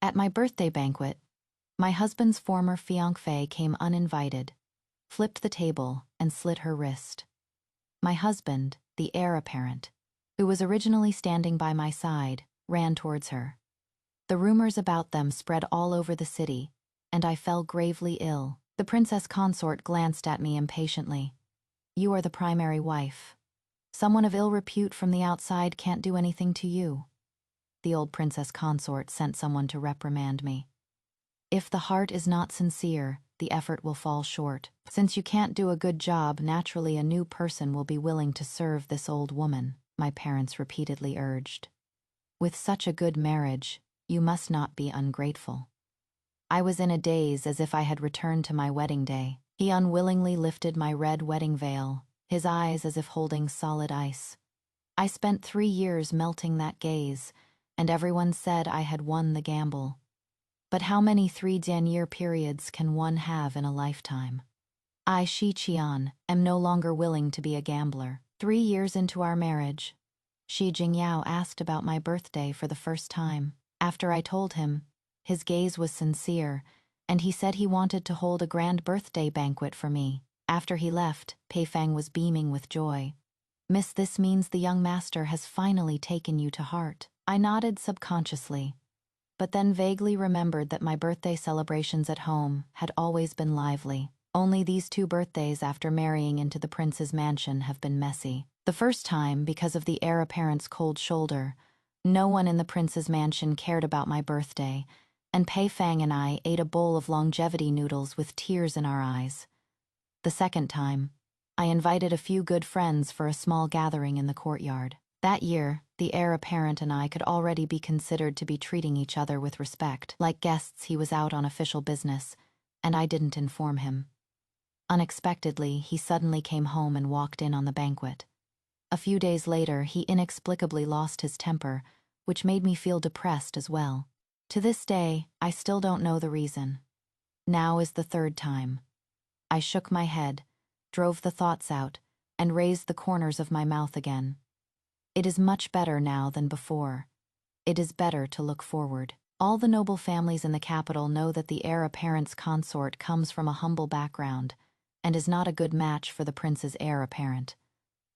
At my birthday banquet, my husband's former fiancée came uninvited, flipped the table, and slit her wrist. My husband, the heir apparent, who was originally standing by my side, ran towards her. The rumors about them spread all over the city, and I fell gravely ill. The princess consort glanced at me impatiently. "You are the primary wife. Someone of ill repute from the outside can't do anything to you." The old princess consort sent someone to reprimand me. "If the heart is not sincere, the effort will fall short. Since you can't do a good job, naturally a new person will be willing to serve this old woman," my parents repeatedly urged. "With such a good marriage, you must not be ungrateful." I was in a daze as if I had returned to my wedding day. He unwillingly lifted my red wedding veil, his eyes as if holding solid ice. I spent 3 years melting that gaze, and everyone said I had won the gamble. But how many 3-year periods can one have in a lifetime? I, Shi Qian, am no longer willing to be a gambler. 3 years into our marriage, Shi Jingyao asked about my birthday for the first time. After I told him, his gaze was sincere, and he said he wanted to hold a grand birthday banquet for me. After he left, Pei Fang was beaming with joy. "Miss, this means the young master has finally taken you to heart." I nodded subconsciously, but then vaguely remembered that my birthday celebrations at home had always been lively. Only these 2 birthdays after marrying into the prince's mansion have been messy. The first time, because of the heir apparent's cold shoulder, no one in the prince's mansion cared about my birthday, and Pei Fang and I ate a bowl of longevity noodles with tears in our eyes. The second time, I invited a few good friends for a small gathering in the courtyard. That year, the heir apparent and I could already be considered to be treating each other with respect. Like guests, he was out on official business, and I didn't inform him. Unexpectedly, he suddenly came home and walked in on the banquet. A few days later, he inexplicably lost his temper, which made me feel depressed as well. To this day, I still don't know the reason. Now is the 3rd time. I shook my head, drove the thoughts out, and raised the corners of my mouth again. It is much better now than before. It is better to look forward. All the noble families in the capital know that the heir apparent's consort comes from a humble background and is not a good match for the prince's heir apparent.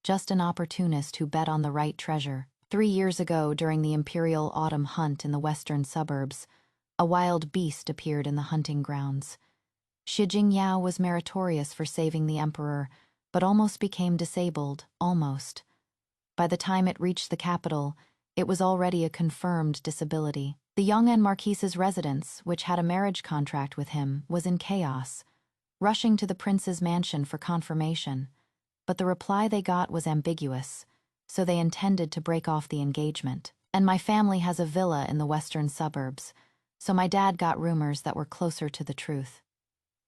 Just an opportunist who bet on the right treasure. 3 years ago, during the imperial autumn hunt in the western suburbs, a wild beast appeared in the hunting grounds. Shi Jingyao was meritorious for saving the emperor, but almost became disabled, almost. By the time it reached the capital, it was already a confirmed disability. The Yong'an Marquise's residence, which had a marriage contract with him, was in chaos, rushing to the prince's mansion for confirmation. But the reply they got was ambiguous, so they intended to break off the engagement. And my family has a villa in the western suburbs, so my dad got rumors that were closer to the truth.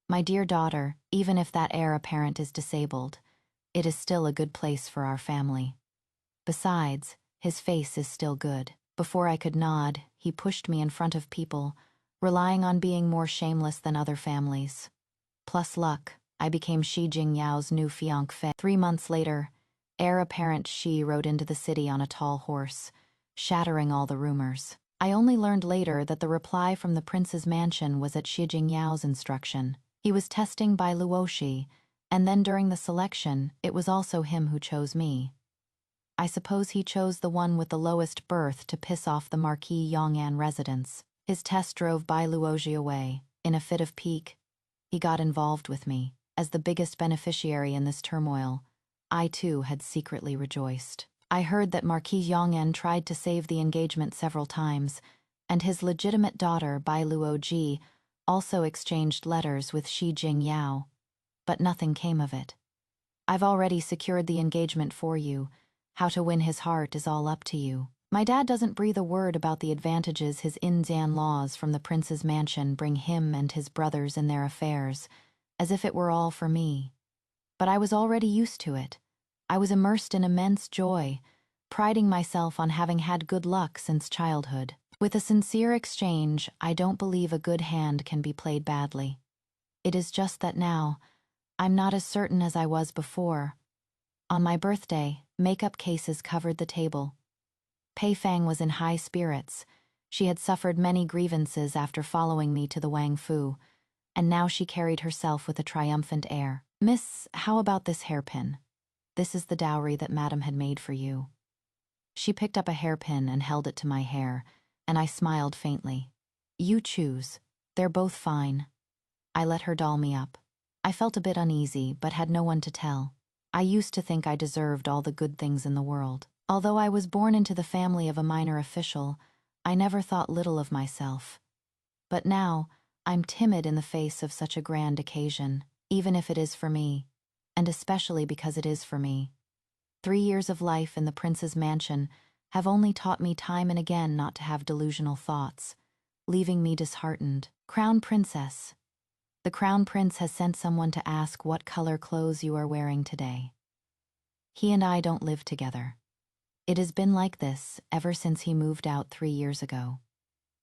My dear daughter, even if that heir apparent is disabled, it is still a good place for our family. Besides, his face is still good. Before I could nod, he pushed me in front of people, relying on being more shameless than other families. Plus luck, I became Shi Jingyao's new fiancée. 3 months later, heir apparent Shi rode into the city on a tall horse, shattering all the rumors. I only learned later that the reply from the prince's mansion was at Shi Jingyao's instruction. He was testing Bai Luoxi, and then during the selection, it was also him who chose me. I suppose he chose the one with the lowest birth to piss off the Marquis Yong'an residents. His test drove Bai Luoxi away. In a fit of pique, he got involved with me. As the biggest beneficiary in this turmoil, I too had secretly rejoiced. I heard that Marquis Yong'an tried to save the engagement several times, and his legitimate daughter, Bai Luoji, also exchanged letters with Shi Jingyao, but nothing came of it. "I've already secured the engagement for you. How to win his heart is all up to you." My dad doesn't breathe a word about the advantages his Inzan laws from the prince's mansion bring him and his brothers in their affairs, as if it were all for me. But I was already used to it. I was immersed in immense joy, priding myself on having had good luck since childhood. With a sincere exchange, I don't believe a good hand can be played badly. It is just that now, I'm not as certain as I was before. On my birthday, makeup cases covered the table. Pei Fang was in high spirits. She had suffered many grievances after following me to the Wang Fu, and now she carried herself with a triumphant air. "Miss, how about this hairpin? This is the dowry that Madam had made for you." She picked up a hairpin and held it to my hair, and I smiled faintly. "You choose. They're both fine." I let her doll me up. I felt a bit uneasy, but had no one to tell. I used to think I deserved all the good things in the world. Although I was born into the family of a minor official, I never thought little of myself. But now, I'm timid in the face of such a grand occasion, even if it is for me, and especially because it is for me. 3 years of life in the prince's mansion have only taught me time and again not to have delusional thoughts, leaving me disheartened. "Crown Princess, the Crown Prince has sent someone to ask what color clothes you are wearing today. He and I don't live together. It has been like this ever since he moved out 3 years ago."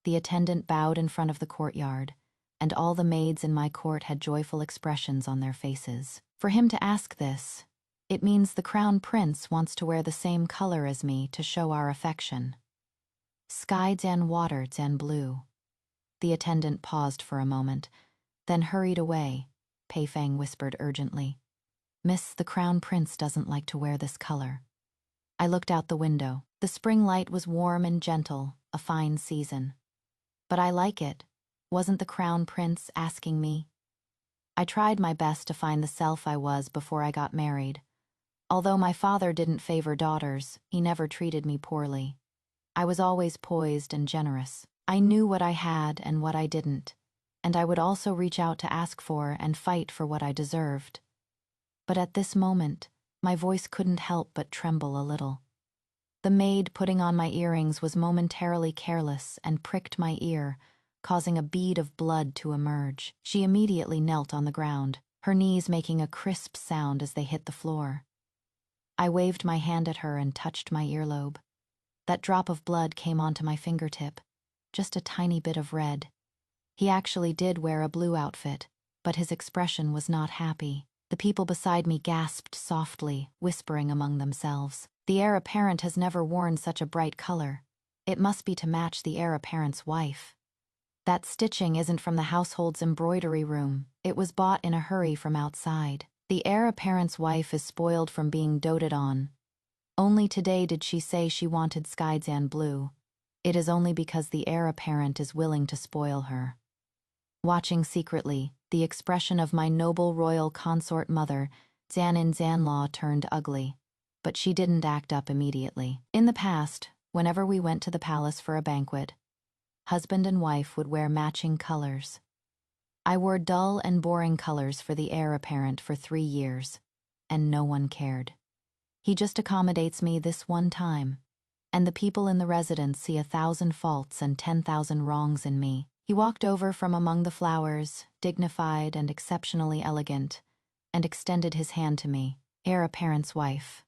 The attendant bowed in front of the courtyard, and all the maids in my court had joyful expressions on their faces. For him to ask this, it means the Crown Prince wants to wear the same color as me to show our affection. "Sky and water and blue." The attendant paused for a moment, then hurried away. Pei Fang whispered urgently, "Miss, the Crown Prince doesn't like to wear this color." I looked out the window. The spring light was warm and gentle, a fine season. But I like it. Wasn't the Crown Prince asking me? I tried my best to find the self I was before I got married. Although my father didn't favor daughters, he never treated me poorly. I was always poised and generous. I knew what I had and what I didn't, and I would also reach out to ask for and fight for what I deserved. But at this moment, my voice couldn't help but tremble a little. The maid putting on my earrings was momentarily careless and pricked my ear, causing a bead of blood to emerge. She immediately knelt on the ground, her knees making a crisp sound as they hit the floor. I waved my hand at her and touched my earlobe. That drop of blood came onto my fingertip, just a tiny bit of red. He actually did wear a blue outfit, but his expression was not happy. The people beside me gasped softly, whispering among themselves. "The heir apparent has never worn such a bright color. It must be to match the heir apparent's wife. That stitching isn't from the household's embroidery room. It was bought in a hurry from outside. The heir apparent's wife is spoiled from being doted on. Only today did she say she wanted sky-tan blue. It is only because the heir apparent is willing to spoil her." Watching secretly, the expression of my noble royal consort mother, Zanin Zanlaw, turned ugly, but she didn't act up immediately. In the past, whenever we went to the palace for a banquet, husband and wife would wear matching colors. I wore dull and boring colors for the heir apparent for 3 years, and no one cared. He just accommodates me this one time, and the people in the residence see 1,000 faults and 10,000 wrongs in me. He walked over from among the flowers, dignified and exceptionally elegant, and extended his hand to me, "Heir apparent's wife."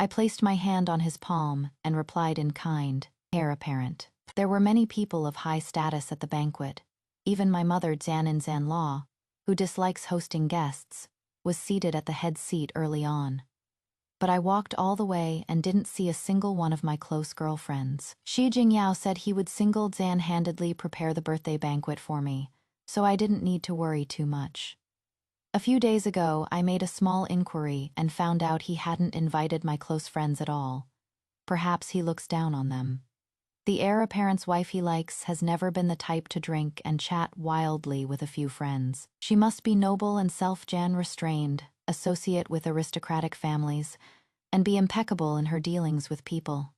I placed my hand on his palm and replied in kind, "Heir apparent." There were many people of high status at the banquet. Even my mother, Zanin Zanlaw, who dislikes hosting guests, was seated at the head seat early on. But I walked all the way and didn't see a single one of my close girlfriends. Shi Jingyao said he would single-handedly prepare the birthday banquet for me, so I didn't need to worry too much. A few days ago, I made a small inquiry and found out he hadn't invited my close friends at all. Perhaps he looks down on them. The heir apparent's wife he likes has never been the type to drink and chat wildly with a few friends. She must be noble and restrained, associate with aristocratic families, and be impeccable in her dealings with people.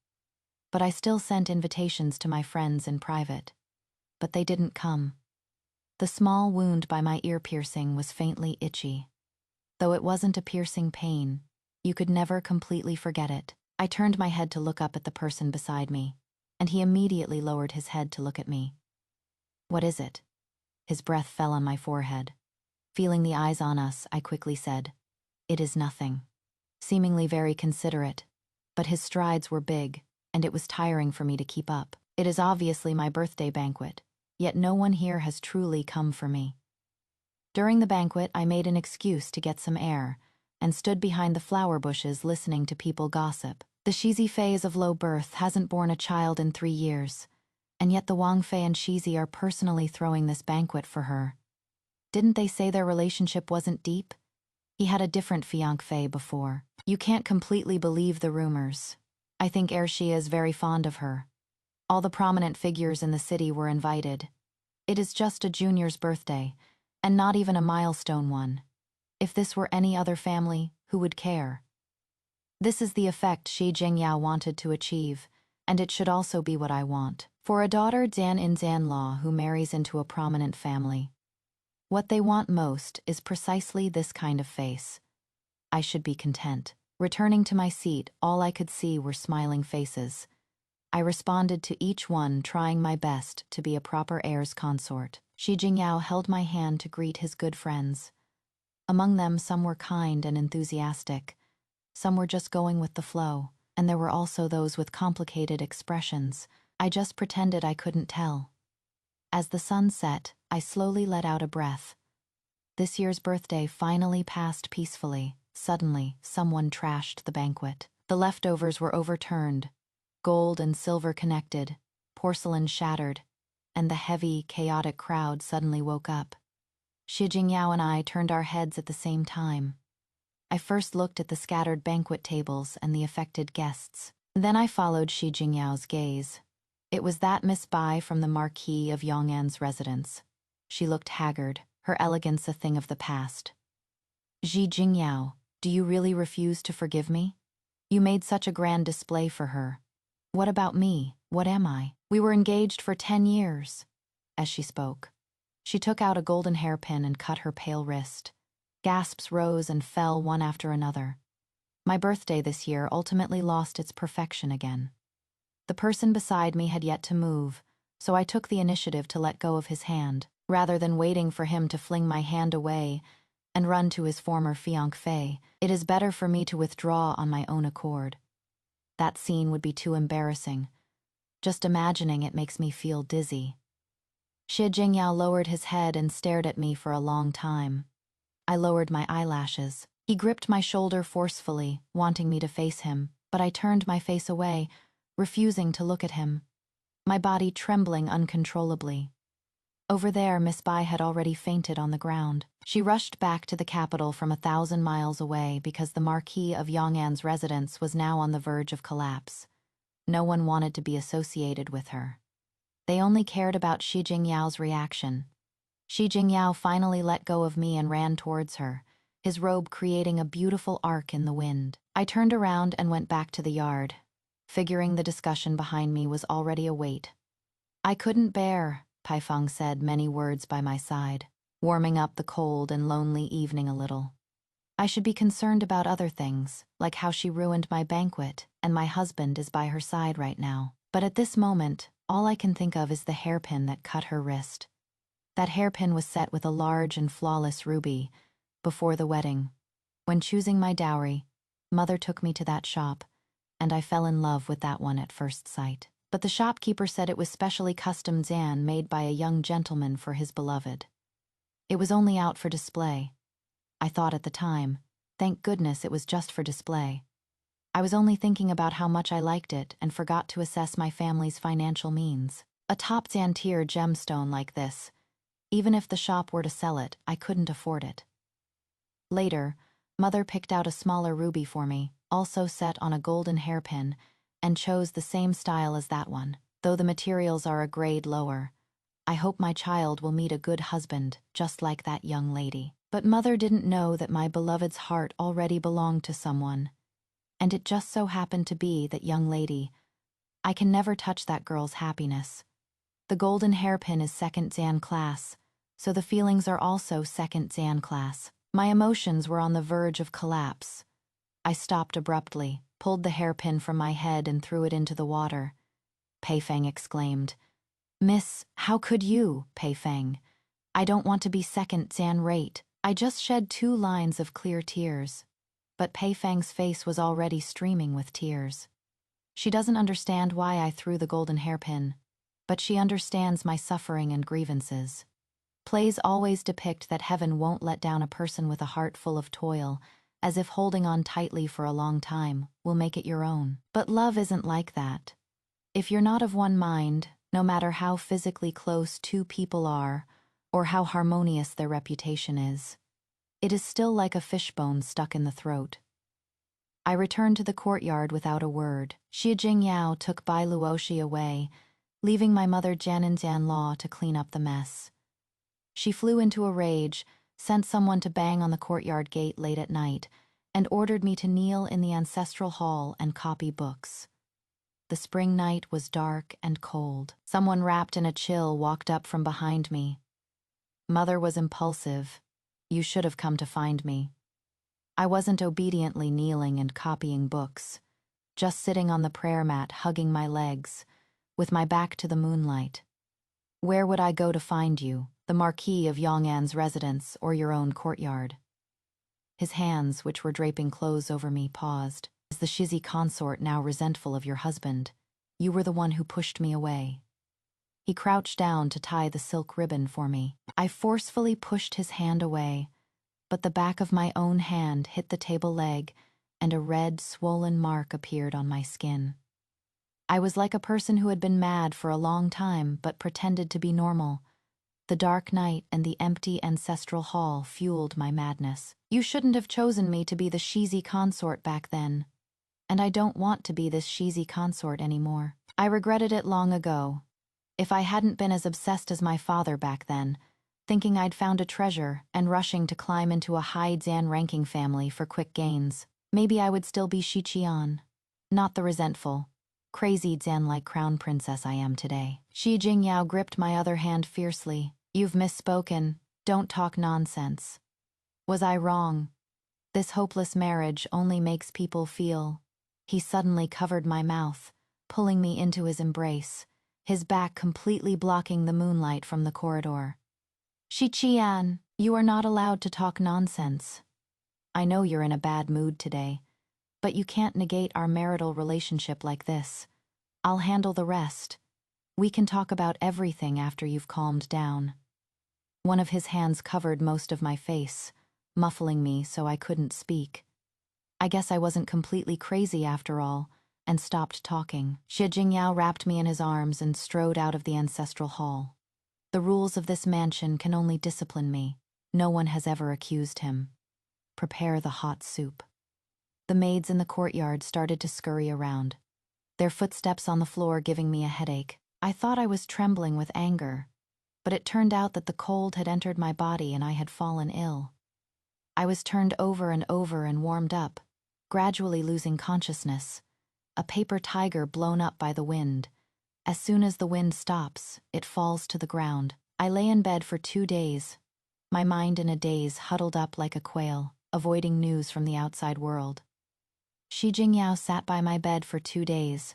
But I still sent invitations to my friends in private. But they didn't come. The small wound by my ear piercing was faintly itchy. Though it wasn't a piercing pain, you could never completely forget it. I turned my head to look up at the person beside me, and he immediately lowered his head to look at me. "What is it?" His breath fell on my forehead. Feeling the eyes on us, I quickly said, "It is nothing." Seemingly very considerate, but his strides were big, and it was tiring for me to keep up. "It is obviously my birthday banquet, yet no one here has truly come for me." During the banquet, I made an excuse to get some air, and stood behind the flower bushes listening to people gossip. "The Shizi Fei is of low birth, hasn't borne a child in 3 years. And yet the Wang Fei and Shizi are personally throwing this banquet for her. Didn't they say their relationship wasn't deep? He had a different fiancée before. You can't completely believe the rumors. I think Ershia is very fond of her. All the prominent figures in the city were invited. It is just a junior's birthday, and not even a milestone one. If this were any other family, who would care? This is the effect Shi Jingyao wanted to achieve, and it should also be what I want. For a daughter Zan in Zan law who marries into a prominent family. What they want most is precisely this kind of face. I should be content. Returning to my seat, all I could see were smiling faces. I responded to each one, trying my best to be a proper heir's consort. Shi Jingyao held my hand to greet his good friends. Among them, some were kind and enthusiastic. Some were just going with the flow, and there were also those with complicated expressions. I just pretended I couldn't tell. As the sun set, I slowly let out a breath. This year's birthday finally passed peacefully. Suddenly, someone trashed the banquet. The leftovers were overturned, gold and silver connected, porcelain shattered, and the heavy, chaotic crowd suddenly woke up. Shi Jingyao and I turned our heads at the same time. I first looked at the scattered banquet tables and the affected guests. Then I followed Shi Jingyao's gaze. It was that Miss Bai from the Marquis of Yong'an's residence. She looked haggard, her elegance a thing of the past. Shi Jingyao, do you really refuse to forgive me? You made such a grand display for her. What about me? What am I? We were engaged for 10 years. As she spoke, she took out a golden hairpin and cut her pale wrist. Gasps rose and fell one after another. My birthday this year ultimately lost its perfection again. The person beside me had yet to move, so I took the initiative to let go of his hand, rather than waiting for him to fling my hand away and run to his former fiancée. It is better for me to withdraw on my own accord. That scene would be too embarrassing. Just imagining it makes me feel dizzy. Shi Jingyao lowered his head and stared at me for a long time. I lowered my eyelashes. He gripped my shoulder forcefully, wanting me to face him, but I turned my face away, refusing to look at him, my body trembling uncontrollably. Over there, Miss Bai had already fainted on the ground. She rushed back to the capital from 1,000 miles away because the Marquis of Yong'an's residence was now on the verge of collapse. No one wanted to be associated with her. They only cared about Shi Jingyao's reaction. Shi Jingyao finally let go of me and ran towards her, his robe creating a beautiful arc in the wind. I turned around and went back to the yard, figuring the discussion behind me was already a weight. I couldn't bear, Paifeng said many words by my side, warming up the cold and lonely evening a little. I should be concerned about other things, like how she ruined my banquet and my husband is by her side right now. But at this moment, all I can think of is the hairpin that cut her wrist. That hairpin was set with a large and flawless ruby before the wedding. When choosing my dowry, Mother took me to that shop, and I fell in love with that one at first sight. But the shopkeeper said it was specially custom Zan made by a young gentleman for his beloved. It was only out for display. I thought at the time, thank goodness it was just for display. I was only thinking about how much I liked it and forgot to assess my family's financial means. A top Zan tier gemstone like this, even if the shop were to sell it, I couldn't afford it. Later, Mother picked out a smaller ruby for me, also set on a golden hairpin, and chose the same style as that one, though the materials are a grade lower. I hope my child will meet a good husband, just like that young lady. But Mother didn't know that my beloved's heart already belonged to someone. And it just so happened to be that young lady. I can never touch that girl's happiness. The golden hairpin is second Zan class, so the feelings are also second Zan class. My emotions were on the verge of collapse. I stopped abruptly, pulled the hairpin from my head and threw it into the water. Paifeng exclaimed, "Miss, how could you, Paifeng? I don't want to be second Zan rate." I just shed 2 lines of clear tears, but Paifeng's face was already streaming with tears. She doesn't understand why I threw the golden hairpin, but she understands my suffering and grievances. Plays always depict that heaven won't let down a person with a heart full of toil, as if holding on tightly for a long time will make it your own. But love isn't like that. If you're not of one mind, No matter how physically close two people are, or how harmonious their reputation is, it is still like a fishbone stuck in the throat. I returned to the courtyard without a word. Xie Jingyao took Bai Luoxi away, leaving my mother Jianin Jianlaw to clean up the mess. She flew into a rage, sent someone to bang on the courtyard gate late at night, and ordered me to kneel in the ancestral hall and copy books. The spring night was dark and cold. Someone wrapped in a chill walked up from behind me. Mother was impulsive. You should have come to find me. I wasn't obediently kneeling and copying books, just sitting on the prayer mat hugging my legs, with my back to the moonlight. Where would I go to find you, the Marquis of Yong'an's residence or your own courtyard? His hands, which were draping clothes over me, paused. Is the Shizi consort now resentful of your husband? You were the one who pushed me away. He crouched down to tie the silk ribbon for me. I forcefully pushed his hand away, but the back of my own hand hit the table leg, and a red, swollen mark appeared on my skin. I was like a person who had been mad for a long time but pretended to be normal. The dark night and the empty ancestral hall fueled my madness. You shouldn't have chosen me to be the Shizi consort back then. And I don't want to be this Shizi consort anymore. I regretted it long ago. If I hadn't been as obsessed as my father back then, thinking I'd found a treasure and rushing to climb into a high Zan ranking family for quick gains, maybe I would still be Shiqian, not the resentful, crazy Zan-like crown princess I am today. Xi Jingyao gripped my other hand fiercely. You've misspoken. Don't talk nonsense. Was I wrong? This hopeless marriage only makes people feel. He suddenly covered my mouth, pulling me into his embrace, his back completely blocking the moonlight from the corridor. Shiqian, you are not allowed to talk nonsense. I know you're in a bad mood today, but you can't negate our marital relationship like this. I'll handle the rest. We can talk about everything after you've calmed down. One of his hands covered most of my face, muffling me so I couldn't speak. I guess I wasn't completely crazy after all, and stopped talking. Xie Jingyao wrapped me in his arms and strode out of the ancestral hall. The rules of this mansion can only discipline me. No one has ever accused him. Prepare the hot soup. The maids in the courtyard started to scurry around, their footsteps on the floor giving me a headache. I thought I was trembling with anger, but it turned out that the cold had entered my body and I had fallen ill. I was turned over and warmed up, gradually losing consciousness, a paper tiger blown up by the wind. As soon as the wind stops, it falls to the ground. I lay in bed for 2 days, my mind in a daze, huddled up like a quail, avoiding news from the outside world. Xi Jingyao sat by my bed for 2 days.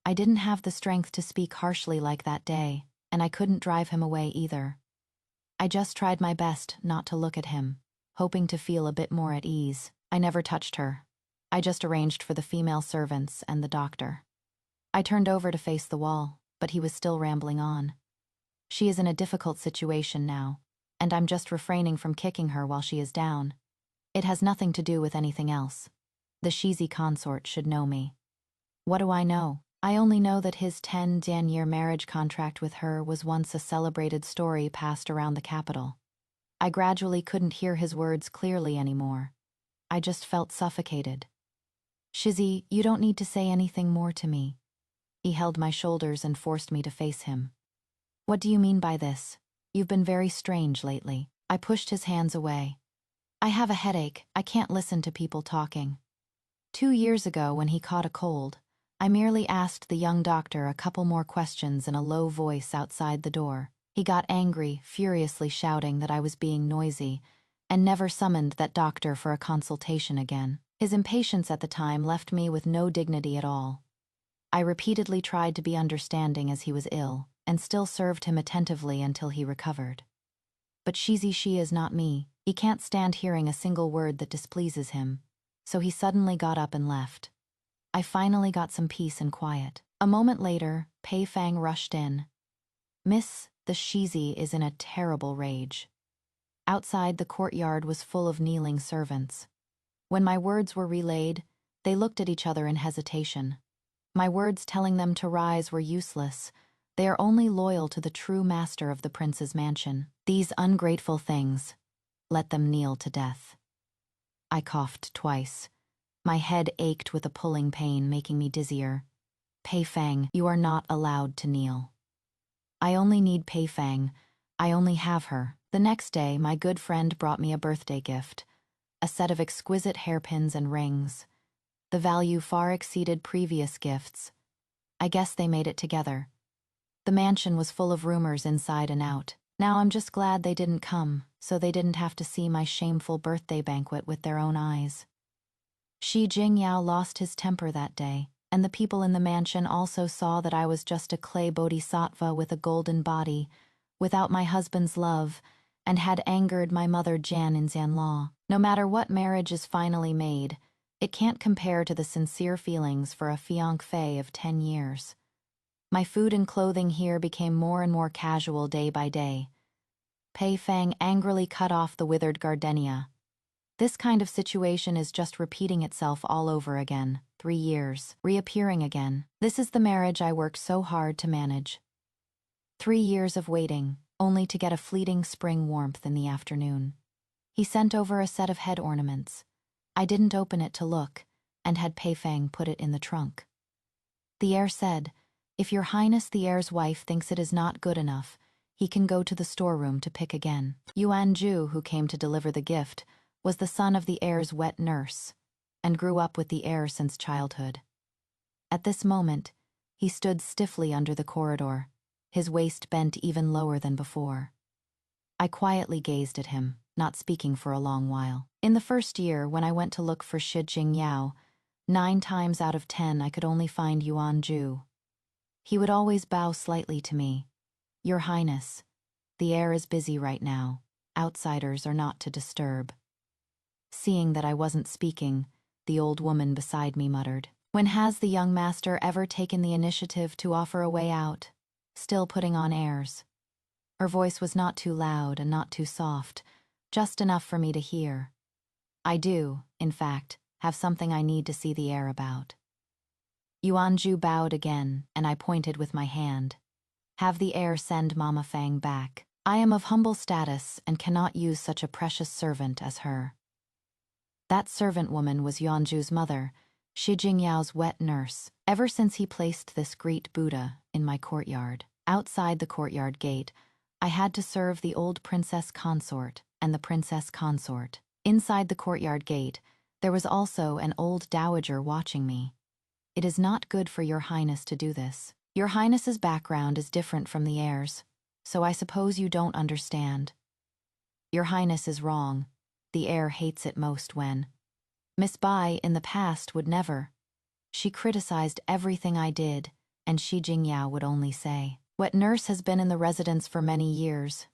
I didn't have the strength to speak harshly like that day, and I couldn't drive him away either. I just tried my best not to look at him, hoping to feel a bit more at ease. I never touched her. I just arranged for the female servants and the doctor. I turned over to face the wall, but he was still rambling on. She is in a difficult situation now, and I'm just refraining from kicking her while she is down. It has nothing to do with anything else. The Shizi consort should know me. What do I know? I only know that his 10-year marriage contract with her was once a celebrated story passed around the capital. I gradually couldn't hear his words clearly anymore. I just felt suffocated. Shizi, you don't need to say anything more to me. He held my shoulders and forced me to face him. What do you mean by this? You've been very strange lately. I pushed his hands away. I have a headache. I can't listen to people talking. 2 years ago, when he caught a cold, I merely asked the young doctor a couple more questions in a low voice outside the door. He got angry, furiously shouting that I was being noisy, and never summoned that doctor for a consultation again. His impatience at the time left me with no dignity at all. I repeatedly tried to be understanding as he was ill, and still served him attentively until he recovered. But Shizi Shi is not me. He can't stand hearing a single word that displeases him, so he suddenly got up and left. I finally got some peace and quiet. A moment later, Pei Fang rushed in. Miss, the Shizi is in a terrible rage. Outside, the courtyard was full of kneeling servants. When my words were relayed, they looked at each other in hesitation. My words telling them to rise were useless, They are only loyal to the true master of the prince's mansion. These ungrateful things, let them kneel to death. I coughed twice. My head ached with a pulling pain, making me dizzier. Pei Fang, you are not allowed to kneel. I only need Pei Fang. I only have her. The next day, my good friend brought me a birthday gift, a set of exquisite hairpins and rings. The value far exceeded previous gifts. I guess they made it together. The mansion was full of rumors inside and out. Now I'm just glad they didn't come, so they didn't have to see my shameful birthday banquet with their own eyes. Shi Jingyao lost his temper that day, and the people in the mansion also saw that I was just a clay bodhisattva with a golden body, without my husband's love, and had angered my mother Jan in Zanlaw. No matter what marriage is finally made, it can't compare to the sincere feelings for a fiancée of 10 years. My food and clothing here became more and more casual day by day. Pei Fang angrily cut off the withered gardenia. This kind of situation is just repeating itself all over again. 3 years, reappearing again. This is the marriage I worked so hard to manage. 3 years of waiting, only to get a fleeting spring warmth in the afternoon. He sent over a set of head ornaments. I didn't open it to look, and had Pei Fang put it in the trunk. The heir said, "If your highness the heir's wife thinks it is not good enough, he can go to the storeroom to pick again." Yuan Ju, who came to deliver the gift, was the son of the heir's wet nurse, and grew up with the heir since childhood. At this moment, he stood stiffly under the corridor, his waist bent even lower than before. I quietly gazed at him, not speaking for a long while. In the first year, when I went to look for Shi Jingyao, 9 times out of 10 I could only find Yuan Ju. He would always bow slightly to me. "Your Highness, the heir is busy right now. Outsiders are not to disturb." Seeing that I wasn't speaking, the old woman beside me muttered, "When has the young master ever taken the initiative to offer a way out?" Still putting on airs. Her voice was not too loud and not too soft, just enough for me to hear. "I do, in fact, have something I need to see the heir about." Yuan Ju bowed again, and I pointed with my hand. "Have the heir send Mama Fang back. I am of humble status and cannot use such a precious servant as her." That servant woman was Yuan Ju's mother, Shi Jingyao's wet nurse, ever since he placed this great Buddha in my courtyard. Outside the courtyard gate, I had to serve the old princess consort and the princess consort. Inside the courtyard gate, there was also an old dowager watching me. "It is not good for your highness to do this. Your highness's background is different from the heir's, so I suppose you don't understand. Your highness is wrong. The heir hates it most when. Miss Bai in the past would never. She criticized everything I did, and Shi Jingyao would only say, 'Wet nurse has been in the residence for many years.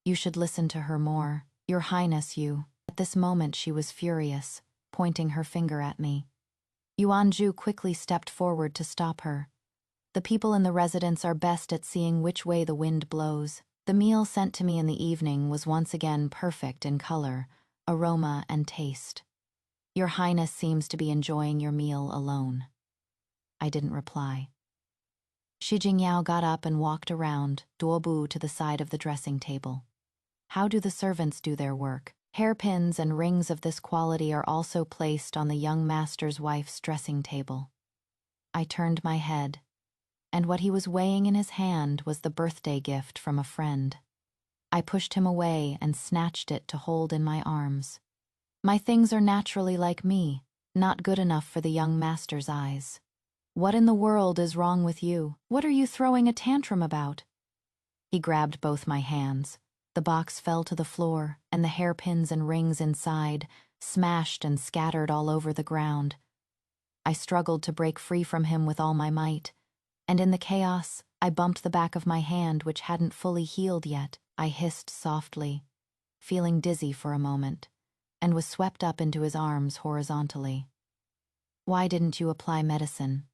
You should listen to her more. Your highness, you.'" At this moment she was furious, pointing her finger at me. Yuan Ju quickly stepped forward to stop her. The people in the residence are best at seeing which way the wind blows. The meal sent to me in the evening was once again perfect in color, aroma, and taste. "Your highness seems to be enjoying your meal alone." I didn't reply. Shi Jingyao got up and walked around, duobu to the side of the dressing table. "How do the servants do their work?" Hairpins and rings of this quality are also placed on the young master's wife's dressing table. I turned my head, and what he was weighing in his hand was the birthday gift from a friend. I pushed him away and snatched it to hold in my arms. "My things are naturally like me, not good enough for the young master's eyes. What in the world is wrong with you? What are you throwing a tantrum about?" He grabbed both my hands. The box fell to the floor, and the hairpins and rings inside smashed and scattered all over the ground. I struggled to break free from him with all my might, and in the chaos, I bumped the back of my hand, which hadn't fully healed yet. I hissed softly, feeling dizzy for a moment, and was swept up into his arms horizontally. "Why didn't you apply medicine?"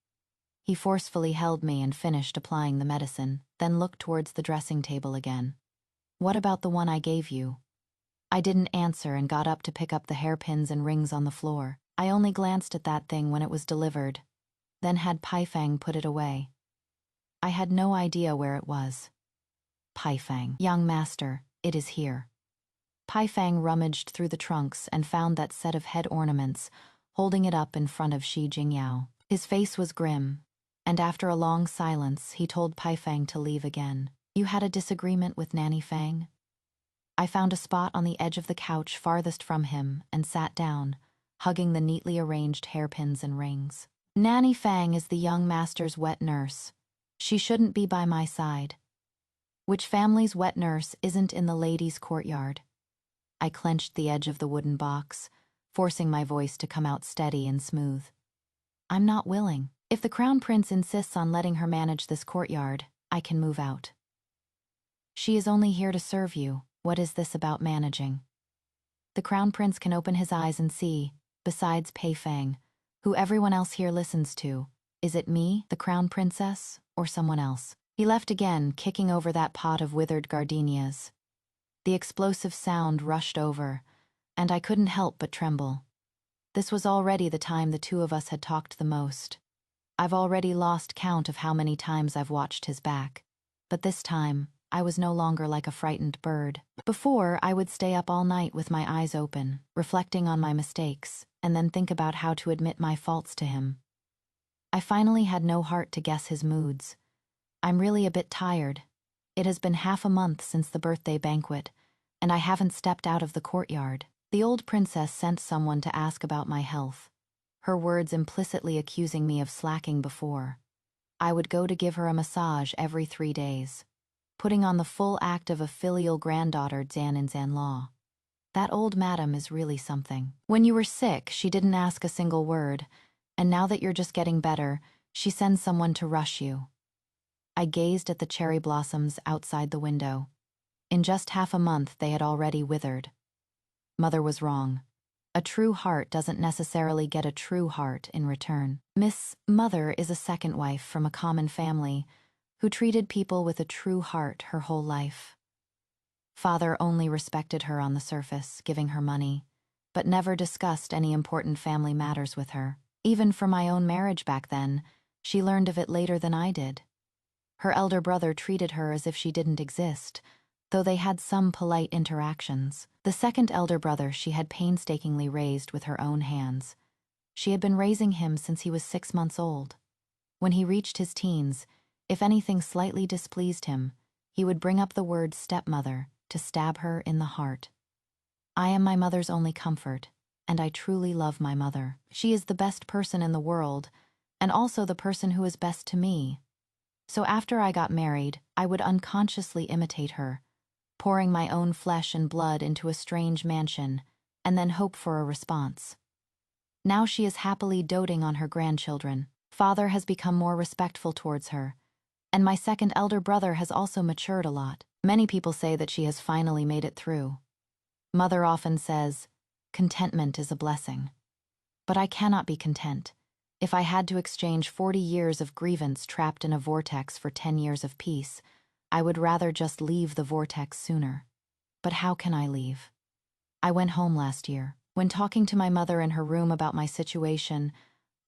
He forcefully held me and finished applying the medicine, then looked towards the dressing table again. "What about the one I gave you?" I didn't answer and got up to pick up the hairpins and rings on the floor. I only glanced at that thing when it was delivered, then had Pei Fang put it away. I had no idea where it was. Paifang. Young master, it is here. Paifang rummaged through the trunks and found that set of head ornaments, holding it up in front of Shi Jingyao. His face was grim, and after a long silence, he told Paifang to leave again. You had a disagreement with Nanny Fang? I found a spot on the edge of the couch farthest from him and sat down, hugging the neatly arranged hairpins and rings. Nanny Fang is the young master's wet nurse. She shouldn't be by my side. Which family's wet nurse isn't in the ladies' courtyard? I clenched the edge of the wooden box, forcing my voice to come out steady and smooth. I'm not willing. If the crown prince insists on letting her manage this courtyard, I can move out. She is only here to serve you. What is this about managing? The crown prince can open his eyes and see, besides Pei Fang, who everyone else here listens to. Is it me, the crown princess, or someone else? He left again, kicking over that pot of withered gardenias. The explosive sound rushed over, and I couldn't help but tremble. This was already the time the two of us had talked the most. I've already lost count of how many times I've watched his back. But this time, I was no longer like a frightened bird. Before, I would stay up all night with my eyes open, reflecting on my mistakes, and then think about how to admit my faults to him. I finally had no heart to guess his moods. I'm really a bit tired. It has been half a month since the birthday banquet, and I haven't stepped out of the courtyard. The old princess sent someone to ask about my health, her words implicitly accusing me of slacking before. I would go to give her a massage every 3 days, putting on the full act of a filial granddaughter Zan-in-Zan-law. That old madam is really something. When you were sick, she didn't ask a single word, and now that you're just getting better, she sends someone to rush you. I gazed at the cherry blossoms outside the window. In just half a month, they had already withered. Mother was wrong. A true heart doesn't necessarily get a true heart in return. Miss Mother is a second wife from a common family who treated people with a true heart her whole life. Father only respected her on the surface, giving her money, but never discussed any important family matters with her. Even for my own marriage back then, she learned of it later than I did. Her elder brother treated her as if she didn't exist, though they had some polite interactions. The second elder brother she had painstakingly raised with her own hands. She had been raising him since he was 6 months old. When he reached his teens, if anything slightly displeased him, he would bring up the word stepmother to stab her in the heart. I am my mother's only comfort, and I truly love my mother. She is the best person in the world, and also the person who is best to me. So after I got married, I would unconsciously imitate her, pouring my own flesh and blood into a strange mansion, and then hope for a response. Now she is happily doting on her grandchildren. Father has become more respectful towards her, and my second elder brother has also matured a lot. Many people say that she has finally made it through. Mother often says, contentment is a blessing. But I cannot be content. If I had to exchange 40 years of grievance trapped in a vortex for 10 years of peace, I would rather just leave the vortex sooner. But how can I leave? I went home last year. When talking to my mother in her room about my situation,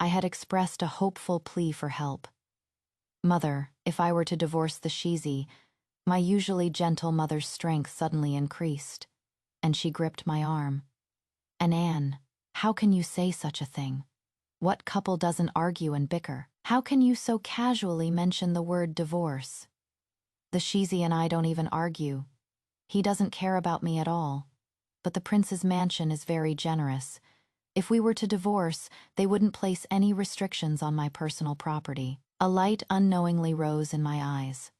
I had expressed a hopeful plea for help. Mother, if I were to divorce the Shizi, my usually gentle mother's strength suddenly increased, and she gripped my arm. And Anne, how can you say such a thing? What couple doesn't argue and bicker? How can you so casually mention the word divorce? The Shizi and I don't even argue. He doesn't care about me at all. But the prince's mansion is very generous. If we were to divorce, they wouldn't place any restrictions on my personal property. A light unknowingly rose in my eyes.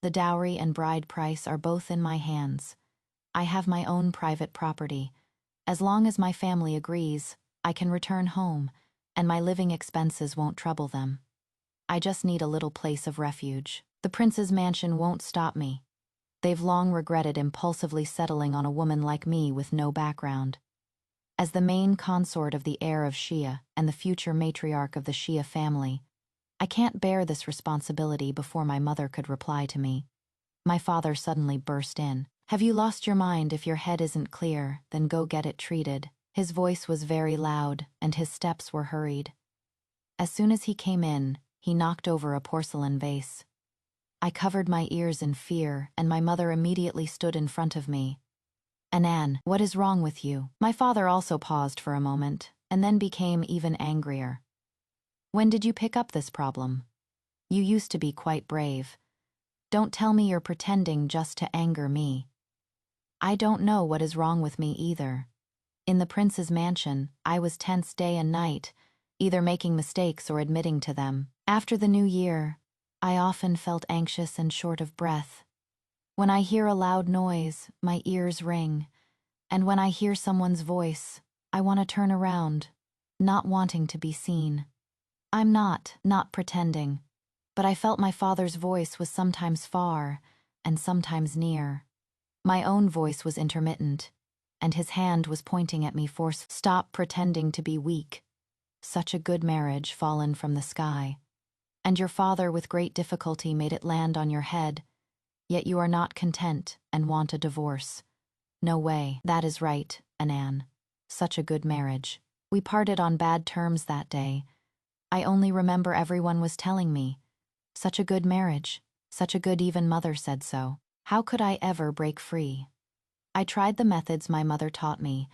The dowry and bride price are both in my hands. I have my own private property. As long as my family agrees, I can return home, and my living expenses won't trouble them. I just need a little place of refuge. The prince's mansion won't stop me. They've long regretted impulsively settling on a woman like me with no background. As the main consort of the heir of Shia and the future matriarch of the Shia family, I can't bear this responsibility before my mother could reply to me. My father suddenly burst in. Have you lost your mind? If your head isn't clear, then go get it treated. His voice was very loud, and his steps were hurried. As soon as he came in, he knocked over a porcelain vase. I covered my ears in fear, and my mother immediately stood in front of me. "Anan, what is wrong with you?" My father also paused for a moment, and then became even angrier. "When did you pick up this problem? You used to be quite brave. Don't tell me you're pretending just to anger me." I don't know what is wrong with me either. In the prince's mansion, I was tense day and night, either making mistakes or admitting to them. After the new year, I often felt anxious and short of breath. When I hear a loud noise, my ears ring, and when I hear someone's voice, I want to turn around, not wanting to be seen. I'm not pretending, but I felt my father's voice was sometimes far and sometimes near. My own voice was intermittent, and his hand was pointing at me forcefully. "Stop pretending to be weak. Such a good marriage fallen from the sky. And your father with great difficulty made it land on your head, yet you are not content and want a divorce. No way, that is right, Anan. Such a good marriage. We parted on bad terms that day. I only remember everyone was telling me, such a good marriage, such a good, even mother said so. How could I ever break free? I tried the methods my mother taught me,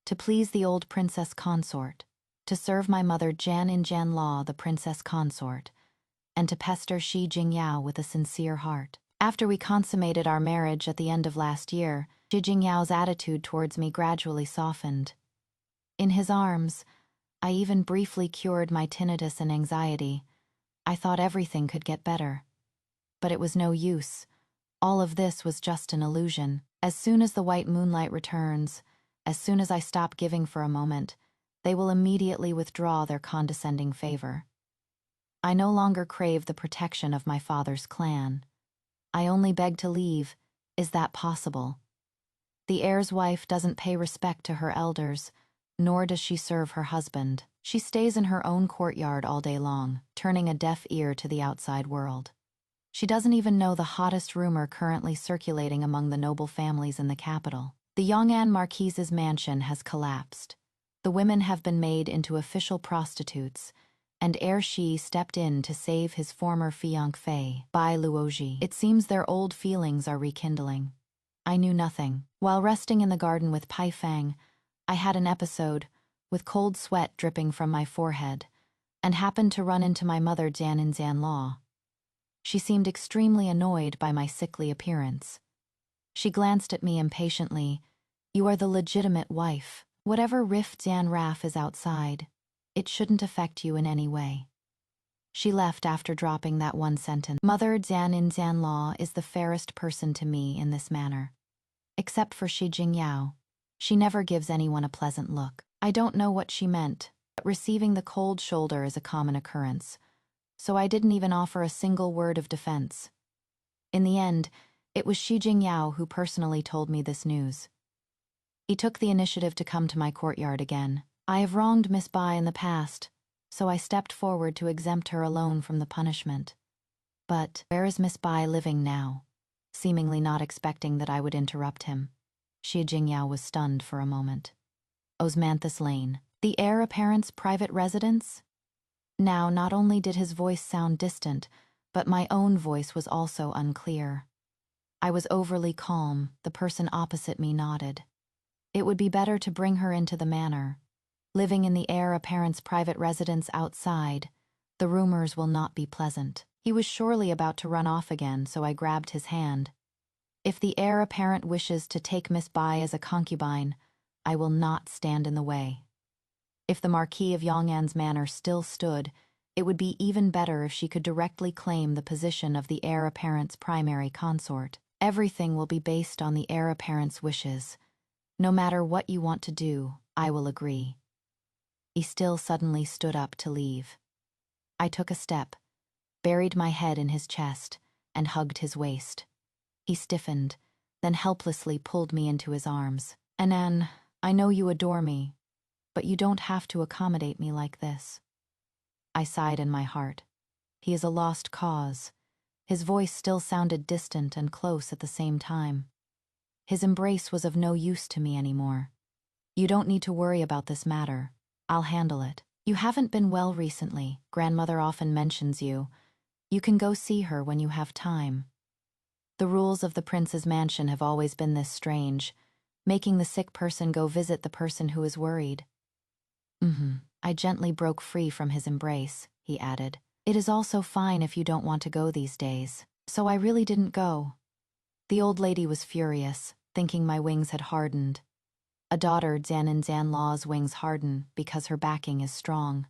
to please the old princess consort, to serve my mother Jan in Jan Law, the princess consort, and to pester Shi Jingyao with a sincere heart. After we consummated our marriage at the end of last year, Shi Jingyao's attitude towards me gradually softened. In his arms, I even briefly cured my tinnitus and anxiety. I thought everything could get better. But it was no use. All of this was just an illusion. As soon as the white moonlight returns, as soon as I stop giving for a moment, they will immediately withdraw their condescending favor. I no longer crave the protection of my father's clan. I only beg to leave. Is that possible? The heir's wife doesn't pay respect to her elders, nor does she serve her husband. She stays in her own courtyard all day long, turning a deaf ear to the outside world. She doesn't even know the hottest rumor currently circulating among the noble families in the capital. The Yong'an Marquise's mansion has collapsed. The women have been made into official prostitutes, and Heir Shi stepped in to save his former fiancée, Bai Luoji. It seems their old feelings are rekindling. I knew nothing. While resting in the garden with Pai Fang, I had an episode, with cold sweat dripping from my forehead, and happened to run into my mother Jian in Jianlaw. She seemed extremely annoyed by my sickly appearance. She glanced at me impatiently. "You are the legitimate wife. Whatever rift Jian Raf is outside, it shouldn't affect you in any way." She left after dropping that one sentence. Mother Jian in Jianlaw is the fairest person to me in this manner. Except for Shi Jingyao. She never gives anyone a pleasant look. I don't know what she meant, but receiving the cold shoulder is a common occurrence, so I didn't even offer a single word of defense. In the end, it was Shi Jingyao who personally told me this news. He took the initiative to come to my courtyard again. I have wronged Miss Bai in the past, so I stepped forward to exempt her alone from the punishment. But where is Miss Bai living now? Seemingly not expecting that I would interrupt him, Shi Jingyao was stunned for a moment. Osmanthus Lane, the heir apparent's private residence? Now, not only did his voice sound distant, but my own voice was also unclear. I was overly calm. The person opposite me nodded. It would be better to bring her into the manor. Living in the heir apparent's private residence outside, the rumors will not be pleasant. He was surely about to run off again, so I grabbed his hand. If the heir apparent wishes to take Miss Bai as a concubine, I will not stand in the way. If the Marquis of Yong'an's manor still stood, it would be even better if she could directly claim the position of the heir apparent's primary consort. Everything will be based on the heir apparent's wishes. No matter what you want to do, I will agree. He still suddenly stood up to leave. I took a step, buried my head in his chest, and hugged his waist. He stiffened, then helplessly pulled me into his arms. "Anan, I know you adore me, but you don't have to accommodate me like this." I sighed in my heart. He is a lost cause. His voice still sounded distant and close at the same time. His embrace was of no use to me anymore. "You don't need to worry about this matter. I'll handle it. You haven't been well recently. Grandmother often mentions you. You can go see her when you have time. The rules of the prince's mansion have always been this strange, making the sick person go visit the person who is worried. I gently broke free from his embrace, he added. It is also fine if you don't want to go these days. So I really didn't go. The old lady was furious, thinking my wings had hardened. A daughter Zan-in-Zan-Law's wings harden because her backing is strong.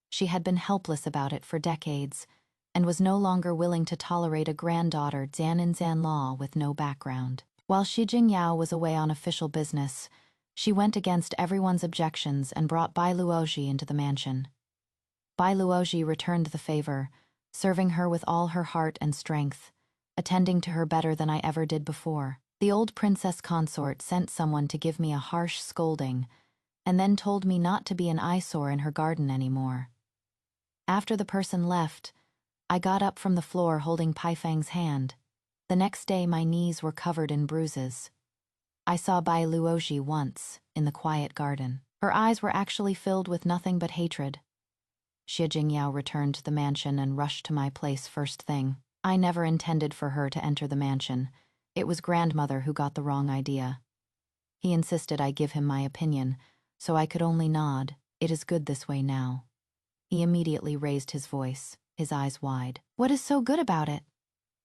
She had been helpless about it for decades, and was no longer willing to tolerate a granddaughter Zan-in-Zan-Law with no background. While Shi Jingyao was away on official business, she went against everyone's objections and brought Bai Luoji into the mansion. Bai Luoji returned the favor, serving her with all her heart and strength, attending to her better than I ever did before. The old princess consort sent someone to give me a harsh scolding, and then told me not to be an eyesore in her garden anymore. After the person left, I got up from the floor holding Pai Feng's hand. The next day my knees were covered in bruises. I saw Bai Luoji once, in the quiet garden. Her eyes were actually filled with nothing but hatred. Xie Jingyao returned to the mansion and rushed to my place first thing. I never intended for her to enter the mansion. It was grandmother who got the wrong idea. He insisted I give him my opinion, so I could only nod. It is good this way now. He immediately raised his voice, his eyes wide. What is so good about it?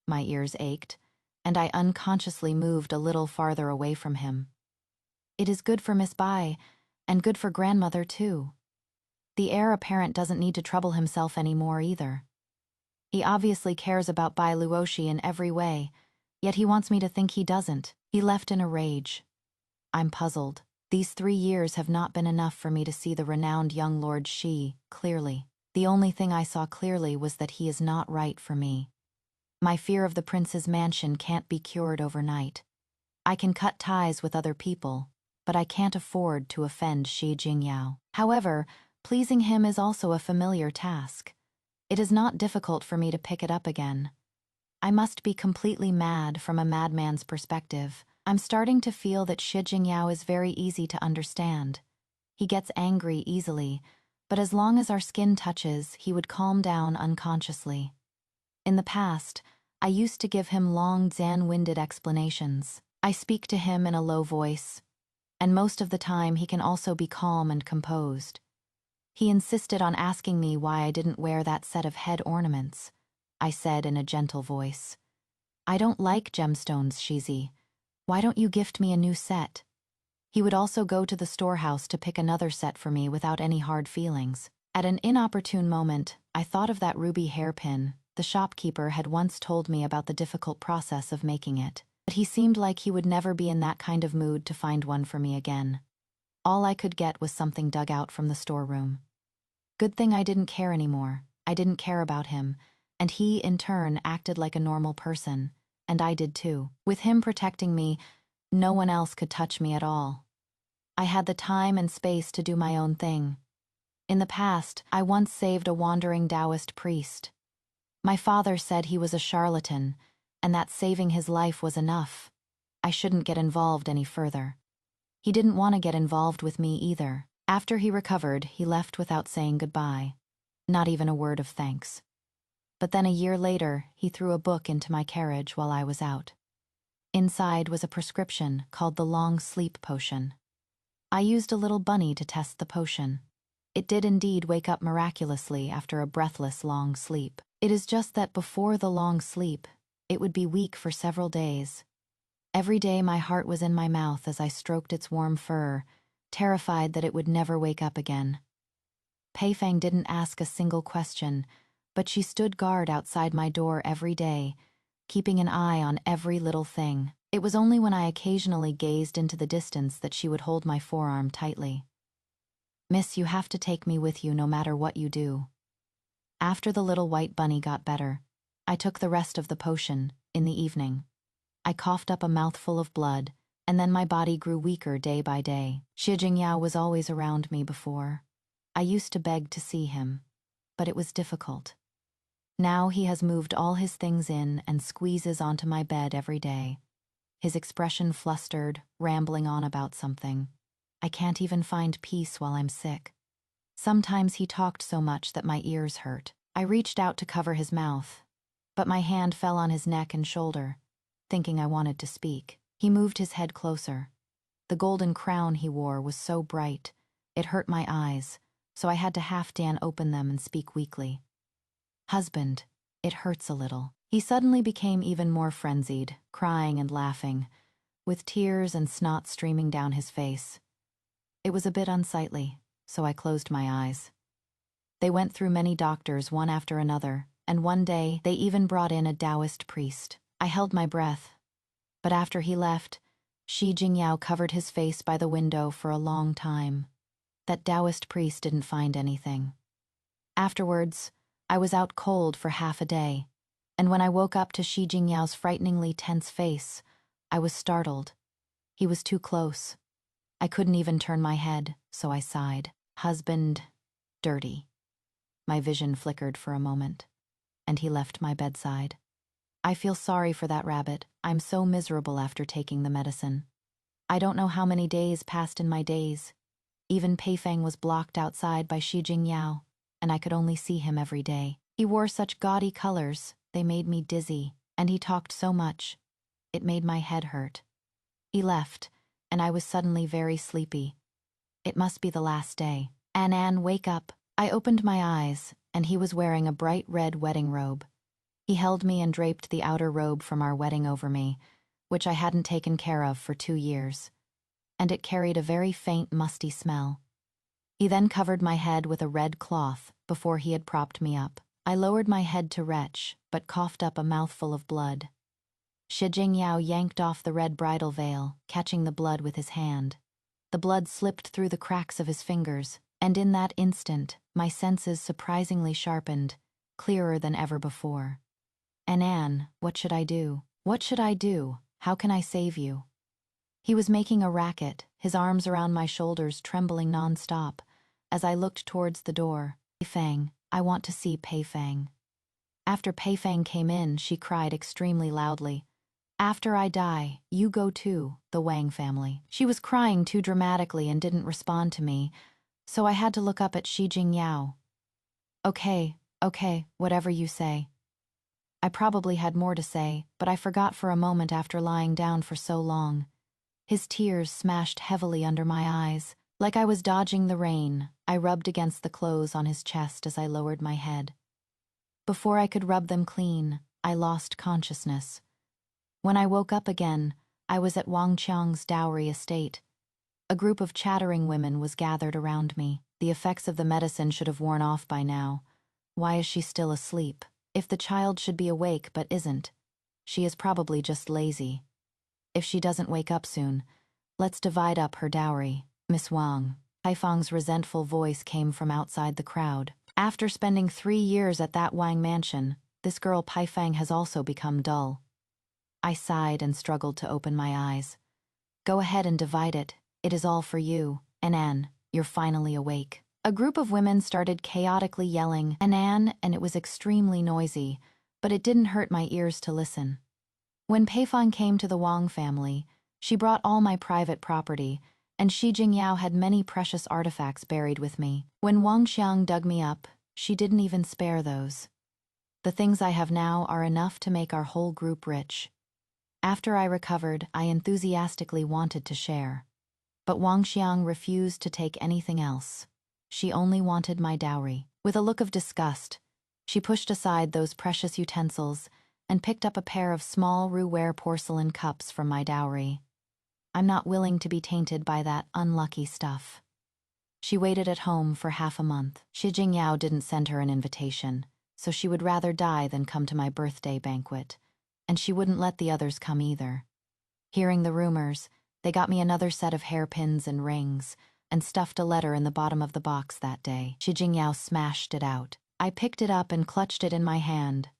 My ears ached, and I unconsciously moved a little farther away from him. It is good for Miss Bai, and good for grandmother too. The heir apparent doesn't need to trouble himself anymore either. He obviously cares about Bai Luoshi in every way, yet he wants me to think he doesn't. He left in a rage. I'm puzzled. These 3 years have not been enough for me to see the renowned young Lord Shi clearly. The only thing I saw clearly was that he is not right for me. My fear of the prince's mansion can't be cured overnight. I can cut ties with other people, but I can't afford to offend Shi Jingyao. However, pleasing him is also a familiar task. It is not difficult for me to pick it up again. I must be completely mad from a madman's perspective. I'm starting to feel that Shi Jingyao is very easy to understand. He gets angry easily, but as long as our skin touches, he would calm down unconsciously. In the past, I used to give him long, Zan-winded explanations. I speak to him in a low voice, and most of the time he can also be calm and composed. He insisted on asking me why I didn't wear that set of head ornaments. I said in a gentle voice, I don't like gemstones, Shizi. Why don't you gift me a new set? He would also go to the storehouse to pick another set for me without any hard feelings. At an inopportune moment, I thought of that ruby hairpin. The shopkeeper had once told me about the difficult process of making it, but he seemed like he would never be in that kind of mood to find one for me again. All I could get was something dug out from the storeroom. Good thing I didn't care anymore. I didn't care about him, and he, in turn, acted like a normal person, and I did too. With him protecting me, no one else could touch me at all. I had the time and space to do my own thing. In the past, I once saved a wandering Taoist priest. My father said he was a charlatan, and that saving his life was enough. I shouldn't get involved any further. He didn't want to get involved with me either. After he recovered, he left without saying goodbye, not even a word of thanks. But then a year later, he threw a book into my carriage while I was out. Inside was a prescription called the long sleep potion. I used a little bunny to test the potion. It did indeed wake up miraculously after a breathless long sleep. It is just that before the long sleep, it would be weak for several days. Every day my heart was in my mouth as I stroked its warm fur, terrified that it would never wake up again. Pei Feng didn't ask a single question, but she stood guard outside my door every day, keeping an eye on every little thing. It was only when I occasionally gazed into the distance that she would hold my forearm tightly. Miss, you have to take me with you no matter what you do. After the little white bunny got better, I took the rest of the potion in the evening. I coughed up a mouthful of blood, and then my body grew weaker day by day. Xie Jingyao was always around me before. I used to beg to see him, but it was difficult. Now he has moved all his things in and squeezes onto my bed every day. His expression flustered, rambling on about something. I can't even find peace while I'm sick. Sometimes he talked so much that my ears hurt. I reached out to cover his mouth, but my hand fell on his neck and shoulder, thinking I wanted to speak. He moved his head closer. The golden crown he wore was so bright, it hurt my eyes, so I had to half-dan open them and speak weakly. "Husband, it hurts a little." He suddenly became even more frenzied, crying and laughing, with tears and snot streaming down his face. It was a bit unsightly, so I closed my eyes. They went through many doctors, one after another, and one day they even brought in a Taoist priest. I held my breath, but after he left, Shi Jingyao covered his face by the window for a long time. That Taoist priest didn't find anything. Afterwards, I was out cold for half a day, and when I woke up to Shi Jingyao's frighteningly tense face, I was startled. He was too close. I couldn't even turn my head, so I sighed. "Husband, dirty." My vision flickered for a moment, and he left my bedside. "I feel sorry for that rabbit. I'm so miserable after taking the medicine. I don't know how many days passed in my days. Even Peifeng was blocked outside by Shi Jingyao, and I could only see him every day. He wore such gaudy colors, they made me dizzy, and he talked so much. It made my head hurt. He left, and I was suddenly very sleepy. It must be the last day. Ann, wake up." I opened my eyes, and he was wearing a bright red wedding robe. He held me and draped the outer robe from our wedding over me, which I hadn't taken care of for 2 years, and it carried a very faint, musty smell. He then covered my head with a red cloth before he had propped me up. I lowered my head to retch, but coughed up a mouthful of blood. Shi Jingyao yanked off the red bridal veil, catching the blood with his hand. The blood slipped through the cracks of his fingers, and in that instant, my senses surprisingly sharpened, clearer than ever before. "Ann, what should I do? What should I do? How can I save you?" He was making a racket, his arms around my shoulders trembling non-stop, as I looked towards the door. "Peifeng, I want to see Peifeng." After Peifeng came in, she cried extremely loudly, "After I die, you go too, the Wang family." She was crying too dramatically and didn't respond to me, so I had to look up at Shi Jingyao. Okay, whatever you say." I probably had more to say, but I forgot for a moment after lying down for so long. His tears smashed heavily under my eyes. Like I was dodging the rain, I rubbed against the clothes on his chest as I lowered my head. Before I could rub them clean, I lost consciousness. When I woke up again, I was at Wang Qiang's dowry estate. A group of chattering women was gathered around me. The effects of the medicine should have worn off by now. Why is she still asleep? If the child should be awake but isn't, she is probably just lazy. If she doesn't wake up soon, let's divide up her dowry. Miss Wang. Haifang's resentful voice came from outside the crowd. After spending 3 years at that Wang mansion, this girl Peifeng has also become dull. I sighed and struggled to open my eyes. "Go ahead and divide it. It is all for you. Ann, you're finally awake." A group of women started chaotically yelling, "Ann," and it was extremely noisy, but it didn't hurt my ears to listen. When Peifeng came to the Wang family, she brought all my private property, and Shi Jingyao had many precious artifacts buried with me. When Wang Xiang dug me up, she didn't even spare those. The things I have now are enough to make our whole group rich. After I recovered, I enthusiastically wanted to share. But Wang Xiang refused to take anything else. She only wanted my dowry. With a look of disgust, she pushed aside those precious utensils and picked up a pair of small Ruware porcelain cups from my dowry. I'm not willing to be tainted by that unlucky stuff. She waited at home for half a month. Shi Jingyao didn't send her an invitation, so she would rather die than come to my birthday banquet, and she wouldn't let the others come either. Hearing the rumors, they got me another set of hairpins and rings, and stuffed a letter in the bottom of the box that day. Shi Jingyao smashed it out. I picked it up and clutched it in my hand.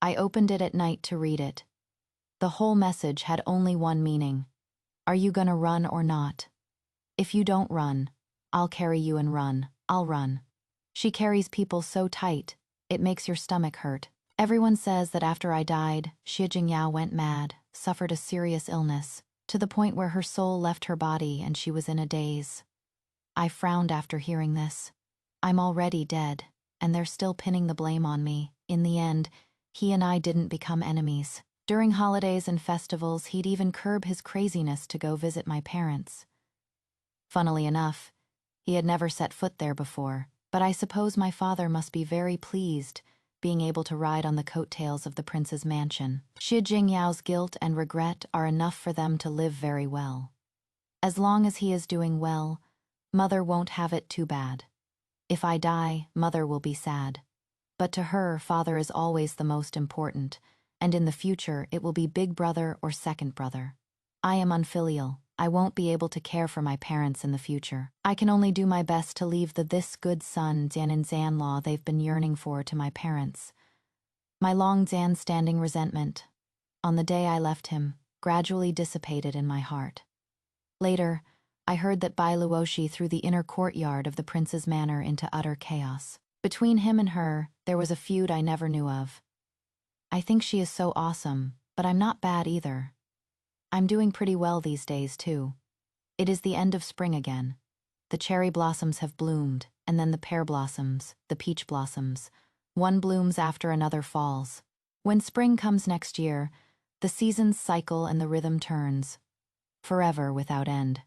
I opened it at night to read it. The whole message had only one meaning. Are you gonna run or not? If you don't run, I'll carry you and run. I'll run. She carries people so tight, it makes your stomach hurt. Everyone says that after I died, Shi Jingyao went mad, suffered a serious illness, to the point where her soul left her body and she was in a daze. I frowned after hearing this. I'm already dead, and they're still pinning the blame on me. In the end, He and I didn't become enemies. During holidays and festivals, he'd even curb his craziness to go visit my parents. Funnily enough, he had never set foot there before, but I suppose my father must be very pleased being able to ride on the coattails of the prince's mansion. Shi Jingyao's guilt and regret are enough for them to live very well. As long as he is doing well, Mother won't have it too bad. If I die, Mother will be sad. But to her, Father is always the most important, and in the future it will be big brother or second brother. I am unfilial. I won't be able to care for my parents in the future. I can only do my best to leave the this good son Zan and Zan law they've been yearning for to my parents. My long Zan standing resentment, on the day I left him, gradually dissipated in my heart. Later, I heard that Bai Luoshi threw the inner courtyard of the prince's manor into utter chaos. Between him and her, there was a feud I never knew of. I think she is so awesome, but I'm not bad either. I'm doing pretty well these days, too. It is the end of spring again. The cherry blossoms have bloomed, and then the pear blossoms, the peach blossoms. One blooms after another falls. When spring comes next year, the seasons cycle and the rhythm turns, forever without end.